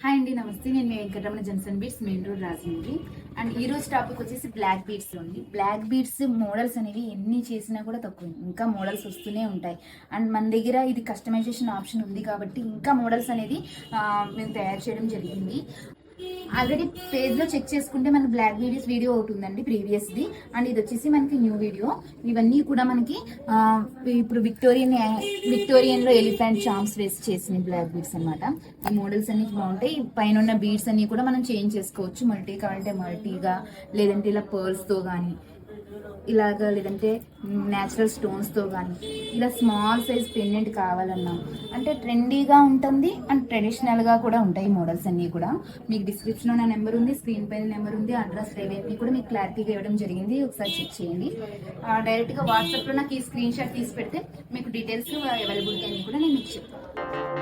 Hi అండి, నమస్తే. నేను మీ Venkataramana Johnson beads, main road, Rajahmundry. And ఈ రోజు టాపిక్ వచ్చేసి బ్లాక్ బీడ్స్ ఉంది. బ్లాక్ బీడ్స్ మోడల్స్ అనేవి ఎన్ని చేసినా కూడా తక్కువ, ఇంకా మోడల్స్ వస్తూనే ఉంటాయి. అండ్ మన దగ్గర ఇది కస్టమైజేషన్ ఆప్షన్ ఉంది కాబట్టి ఇంకా మోడల్స్ అనేది మేము తయారు చేయడం జరిగింది. ఆల్రెడీ పేజ్ లో చెక్ చేసుకుంటే మనకి బ్లాక్ బీడ్స్ వీడియో ఒకటి ఉందండి, ప్రీవియస్ది. అండ్ ఇది వచ్చేసి మనకి న్యూ వీడియో. ఇవన్నీ కూడా మనకి ఇప్పుడు విక్టోరియన్ లో ఎలిఫెంట్ చామ్స్ వేసి చేసిన బ్లాక్ బీడ్స్ అనమాట. ఈ మోడల్స్ అన్ని బాగుంటాయి. పైన ఉన్న బీడ్స్ అన్ని కూడా మనం చేంజ్ చేసుకోవచ్చు. మల్టీ కావాలంటే మల్టీగా, లేదంటే ఇలా పర్ల్స్ తో కానీ, ఇలాగా, లేదంటే న్యాచురల్ స్టోన్స్ తో కానీ, ఇలా స్మాల్ సైజ్ పెండెంట్ కావాలన్నా అంటే ట్రెండీగా ఉంటుంది అండ్ ట్రెడిషనల్ గా కూడా ఉంటాయి మోడల్స్ అన్ని కూడా. మీకు డిస్క్రిప్షన్ లో నా నెంబర్ ఉంది, స్క్రీన్ పైన నెంబర్ ఉంది, అడ్రస్ ఇవన్నీ కూడా మీకు క్లారిటీగా ఇవ్వడం జరిగింది. ఒకసారి చెక్ చేయండి. డైరెక్ట్ గా వాట్సాప్ లో నాకు ఈ స్క్రీన్ షాట్ తీసి పెడితే మీకు డీటెయిల్స్ అవైలబిలిటీ అన్ని కూడా నేను మీకు చెప్తాను.